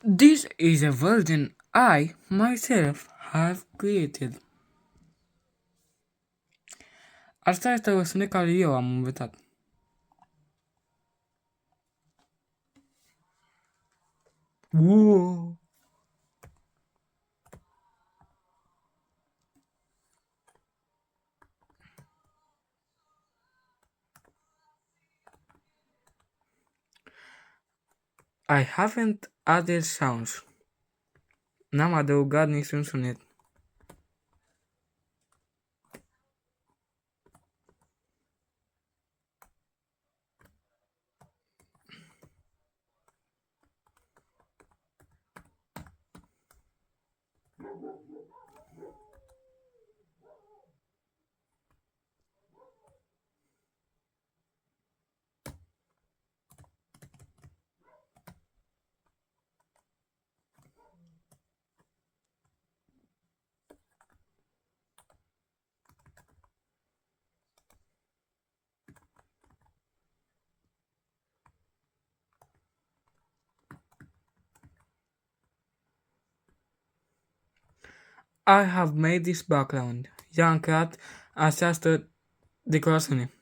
This is a version I myself have created. Asta este o versiune care eu am învățat. Wow. I haven't added sounds. N-am adăugat niciun sunet. I have made this background. I-am creat această decorațiune.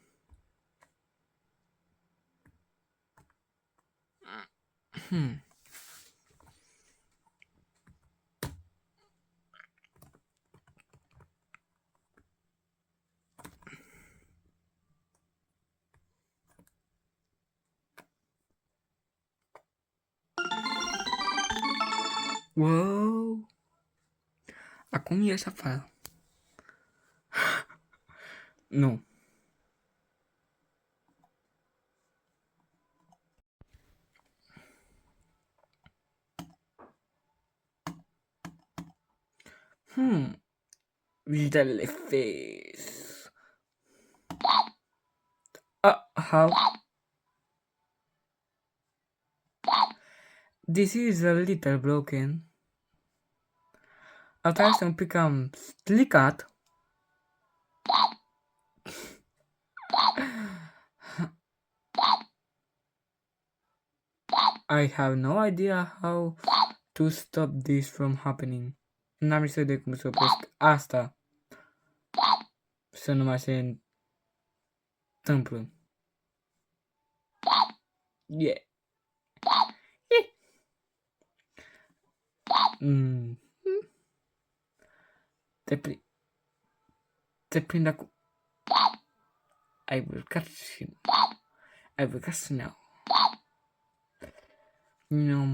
Wow! Acum ies afară. Nu. Little face. How? This is a little broken. Asta este un pic cam stricat. I have no idea how to stop this from happening. N-am nicio idee cum să opresc asta să nu mai se întâmplă. Yeah. Te prind acum. Ai urcat și... Ai urcat și now. No.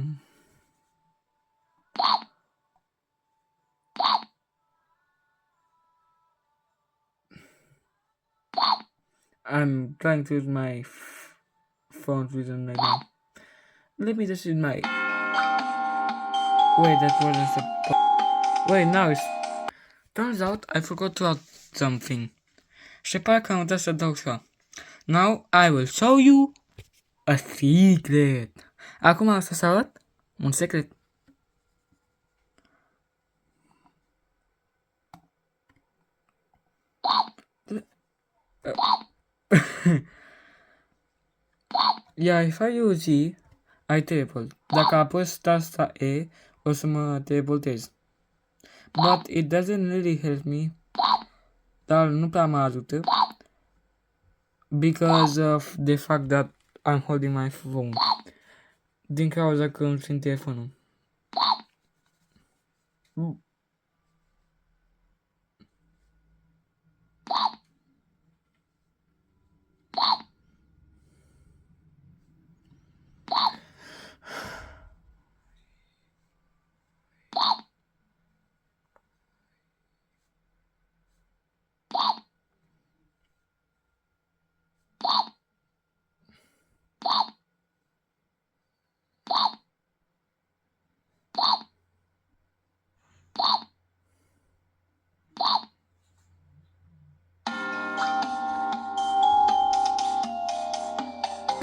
I'm trying to use my phone vision right now. Let me just use my... Wait, that wasn't supposed... Wait, now it's... Turns out I forgot to add something. Și pare că am uitat să adaug ceva. Now I will show you a secret. Acum o să arăt un secret. Yeah, if I use E, I teleport. Dacă apăs tasta E, o să mă teleportez. But it doesn't really help me. Dar nu prea mă ajută. Because of the fact that I'm holding my phone. Din cauza că îmi țin telefonul.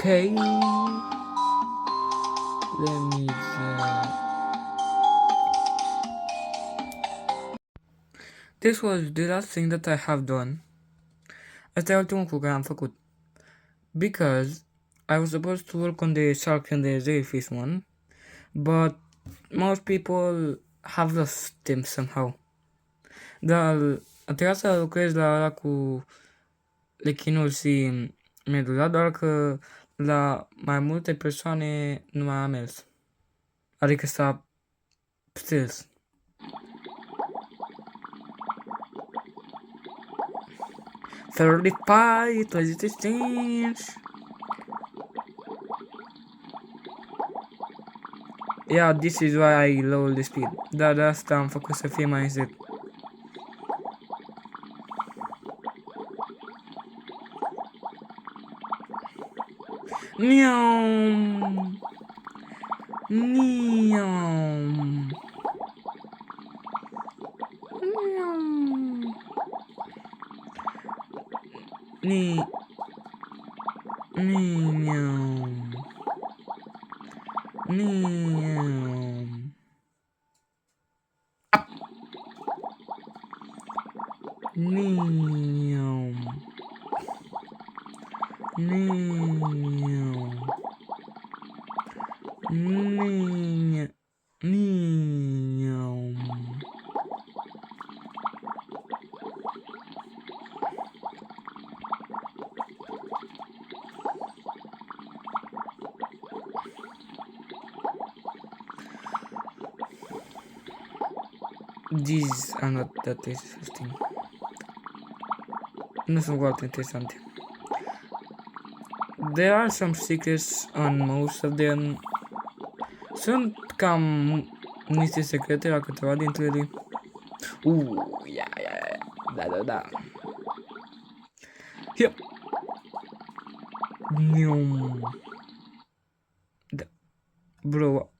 Okay. Let me This was the last thing that I have done. Asta e ultimul lucru care am făcut. Because I was supposed to work on the shark and the jellyfish one, but most people have lost them somehow. Dar a trebuit să lucrez la ăla cu lechinul și meduza, doar că la mai multe persoane nu mai a mers. Adică s-a stins. Thirty-five, 26. Yeah, this is why I lower the speed. Da, de asta am făcut să fie mai încet. Miau. Miau. Miau. Ni. Miau. Miau. Miau. Miau. Miau. Miau. These are not that interesting. Nu sunt foarte interesante. There are some secrets on most of them. Sunt cam niște secrete la câteva dintre ele. Da. Yep. Da. Bro.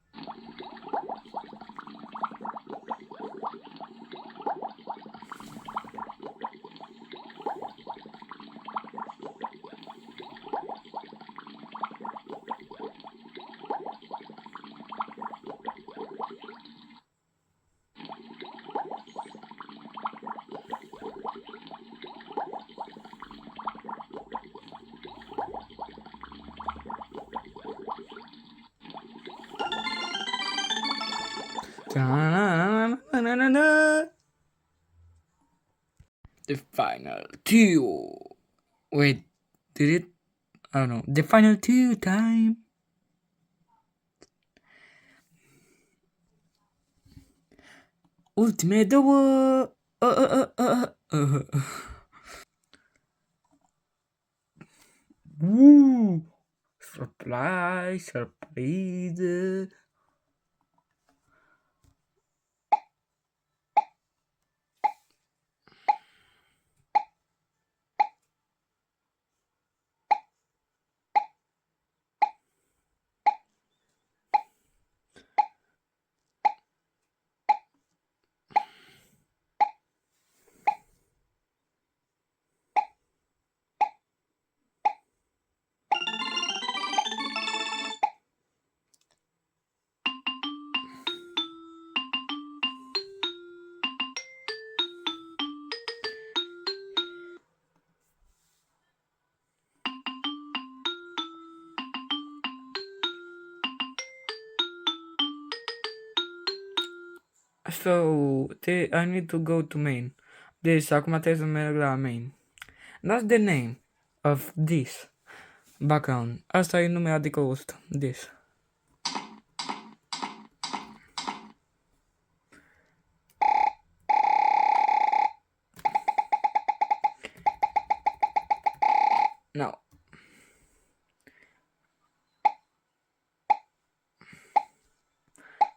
The final two. Wait, did it? I don't know. The final two time. Ultime două. Surprise. So, I need to go to main. Deci, acum trebuie să merg la main. That's the name of this background. Asta e numele adică ăsta. This. Now.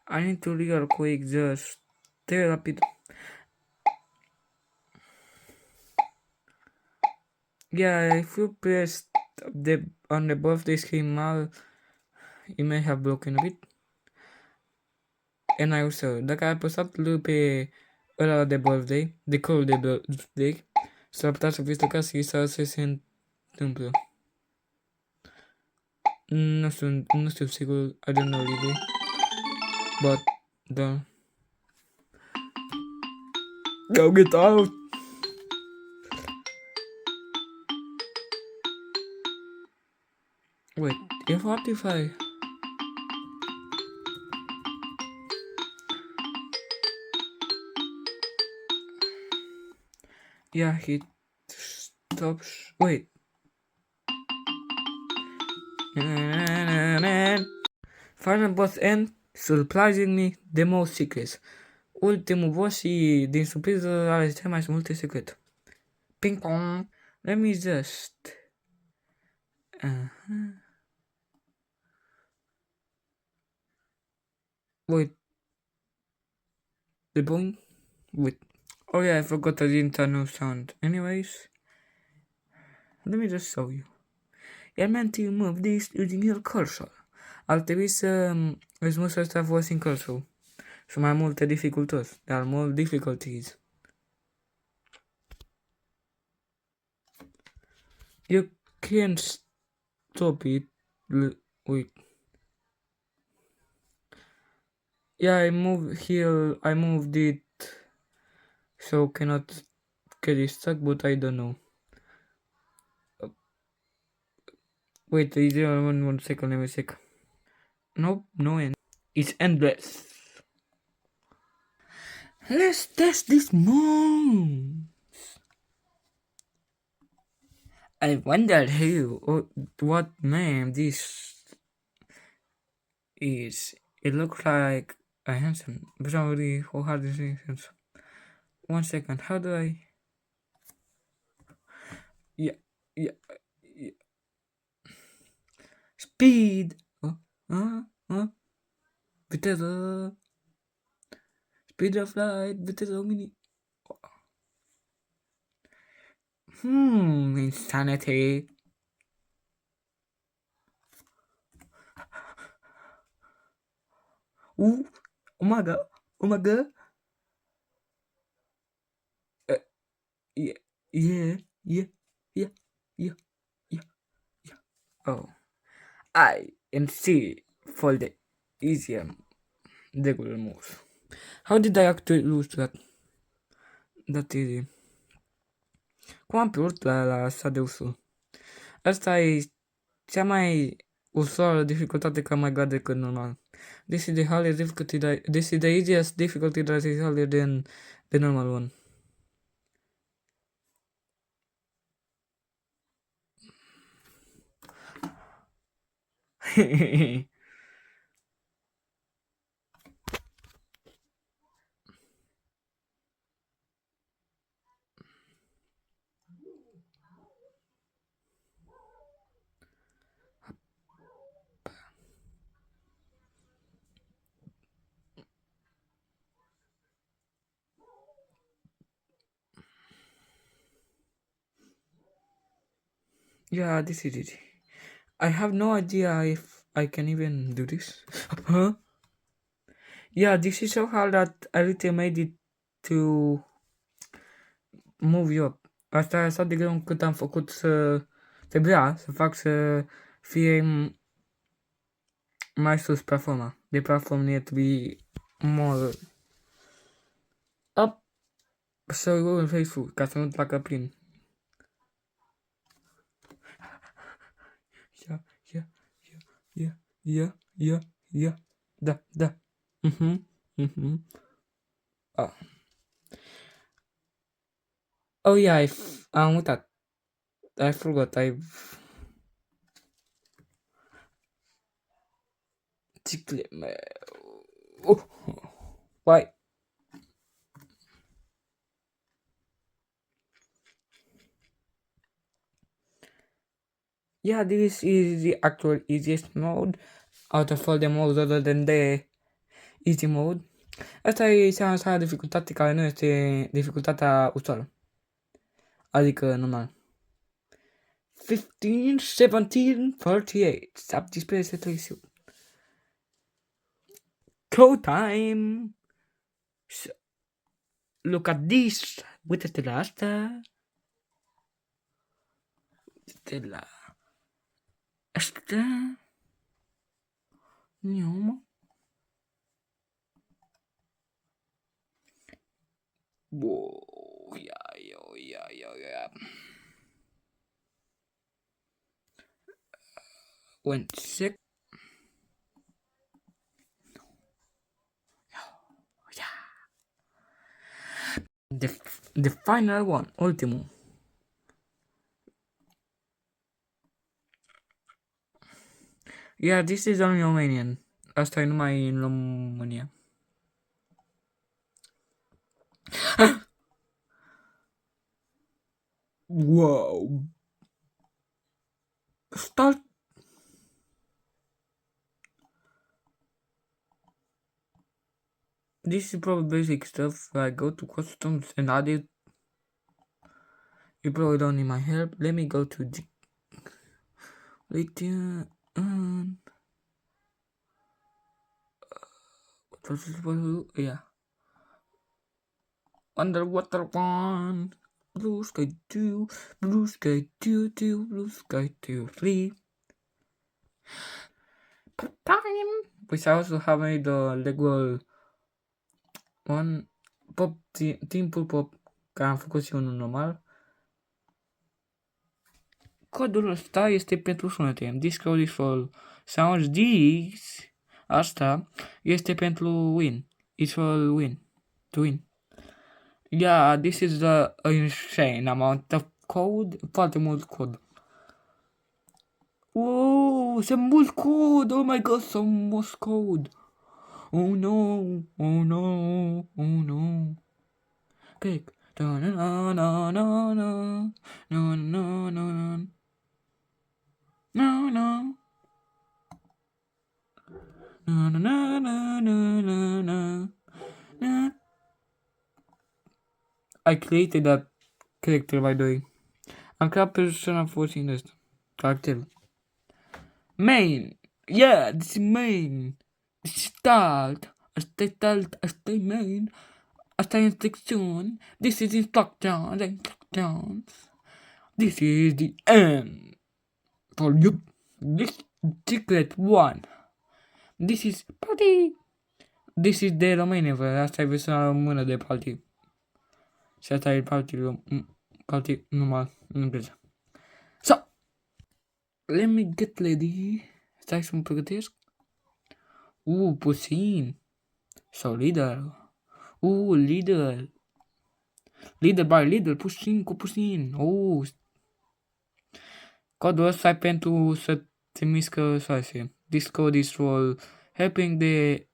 I need to real quick just stay rapid. Yeah, if you press on the birthday screen now, it may have broken a bit. And I also, dacă ai apăsat L pe ăla de birthday, de call de birthday, s-ar putea să fiți tocat și să se întâmplă. Nu știu sigur, I don't know really. But, da. Go get out! Wait, e Spotify. Yeah, he stops. Wait. Final boss end, surprisingly, the most secrets. Ultimul boss și din surpriză are cel mai multe secrete. Ping pong. Let me just... Wait. The point? Wait. Oh yeah, I forgot I didn't turn on sound. Anyways, let me just show you. You're meant to move this using your cursor. Ar trebui să îți muți ăsta folosind cursor. Sunt mai multe dificultăți. There are more difficulties. You can't stop it. Wait. Yeah, I moved it so cannot get it stuck, but I don't know. Wait, is there one second, let me check. Nope, no end. It's endless. Let's test this moon. I wonder who or what name this is. It looks like a Hanson. But somebody who had this instance. 1 second, how do I? Yeah. Speed. Bethesda. Speed of light. Bethesda mini. Insanity. Oh my god. Oh my god. Yeah. Oh. I and C for the easier regular moves. How did I actually lose that easy? Cum am pierdut la asta de ușor? Asta e cea mai ușoară dificultate ca mai god decât normal. This is the hardest difficulty this is the easiest difficulty that is harder than the normal one. Yeah, this is it. I have no idea if I can even do this. Huh? Yeah, this is so hard that I really made it to move you up. Asta e așa de greu încât am făcut trebuia să fac să fie mai sus platforma. The platform need to be more up so it will faithful, ca să nu treacă prin. Yeah. Da. Oh. Oh yeah, am uitat. I forgot. Oh, why? Yeah, this is the actual easiest mode out of all the modes other than the easy mode. Asta e cea mai mare dificultate care nu este dificultatea ușoară. Adică normal. 15, 17, 48. 17, 38. Code time! So, look at this! Uite-te la asta. Uite-te la asta. Nioma. Whoa, yeah. 1 sec. Yeah. The final one, ultimo. Yeah, this is on Romanian. Asta e numai în România. Wow. Start. This is probably basic stuff. I go to customs and add it. You probably don't need my help. Let me go to the. Wait, what was it supposed to do? Yeah. Underwater one. Blue sky 2. Blue sky 2, 2. Blue sky 2, 3. Time. Which I also have made the Lego one. Pop, timpul pop. Care am făcut și unul normal. Codul ăsta este pentru sunete. This code is for sounds. This, asta, este pentru win. It's for win. To win. Yeah, this is the insane amount of code. Foarte mult cod. Wow, so mult code. Oh my god, so much code. Oh no, oh no, oh no. Click. No, no, no, no, no, no, no, no, no. No, no. No, no, no, no, no, no, no, no. I created that character, by the way. Am creat persoana folosind ăsta. Caracterul. Main. Yeah, this is main. This is start. Asta e start. Asta e main. Asta e instruction. This is instructions. Instructions. This is the end. For you. This secret one. This is party. This is de România, bă. Asta e versiunea română de party. Și asta e party normal în engleză. So, let me get ready. Stai să mă pregătesc. Puțin. So, leader. Leader. Leader by leader, puțin cu puțin. Codul ăsta e pentru să te mișcă soase. This code is for helping the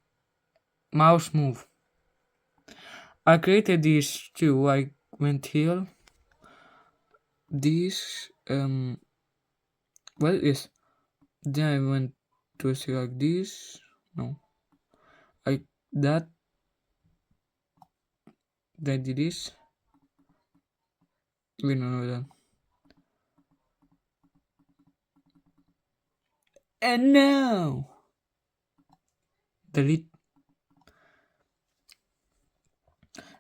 mouse move. I created this too. I went here. This, well, yes. Then I went to see like this. No. That. Then I did this. We don't know that. And now. Delete.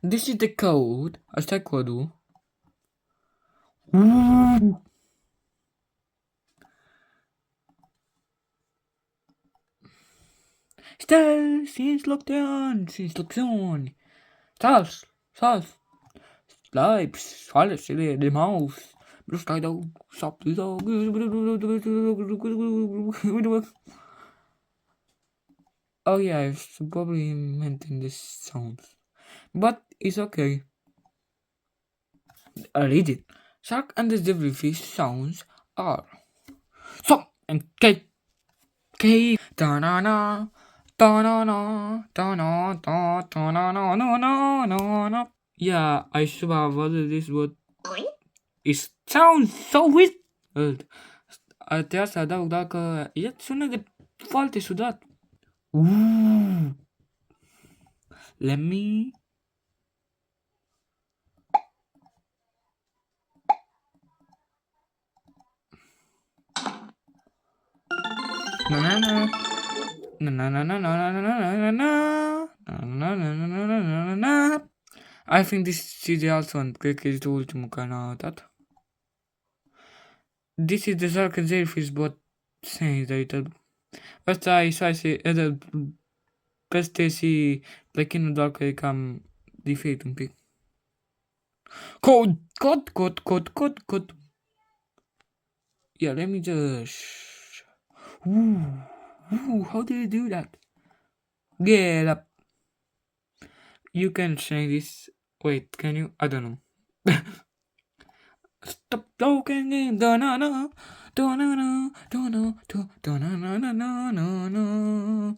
This is the code. Asta e codul. Stai, instrucțiuni. Stas. Lives, alesele de mouse. Blue sky dog, stop the dog. Oh yeah, I've probably mentioned this sounds. But it's okay. I read it. Shark and the devilfish sounds are stop and cave. Da-na-na. Da-na-na. Yeah, I should have ordered this, but it sounds so weird. Trebuie să adaug dacă sună de foarte ciudat. Let me. I think this is the last one. Cred că este ultimul care n-a dat. This is the shark and jellyfish, but saying that ăsta e șase, peste și plechinul doar că e cam diferit un pic. Code. Yeah, let me just. How do you do that? Get up. You can change this. Wait, can you? I don't know. Stop talking in da na na da na na da na da na na na na na na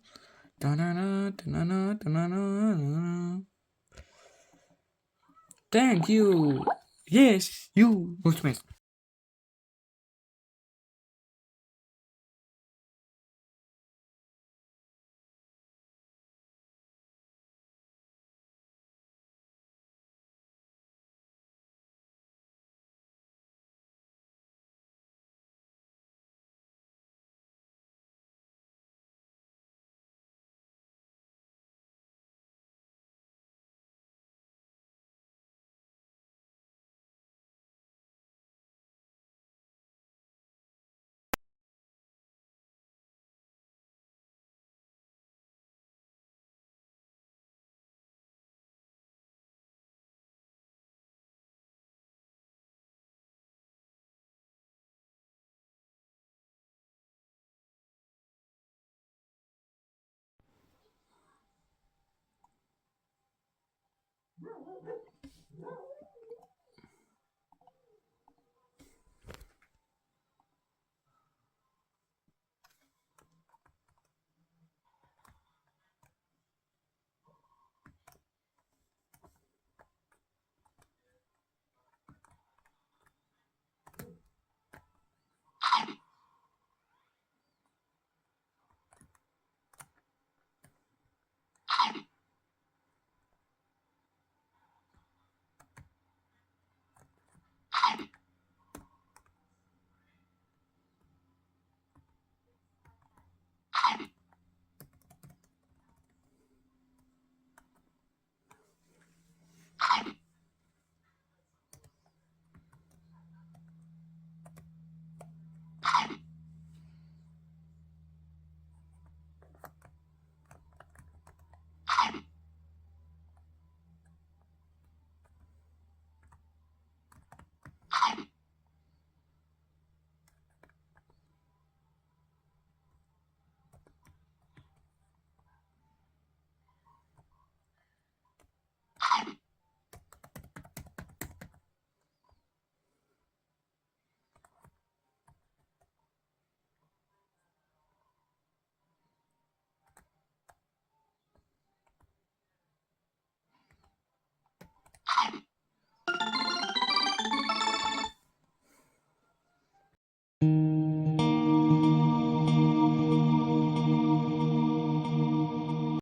da na na da na na da na na na. Thank you. Yes, you. Mulțumesc.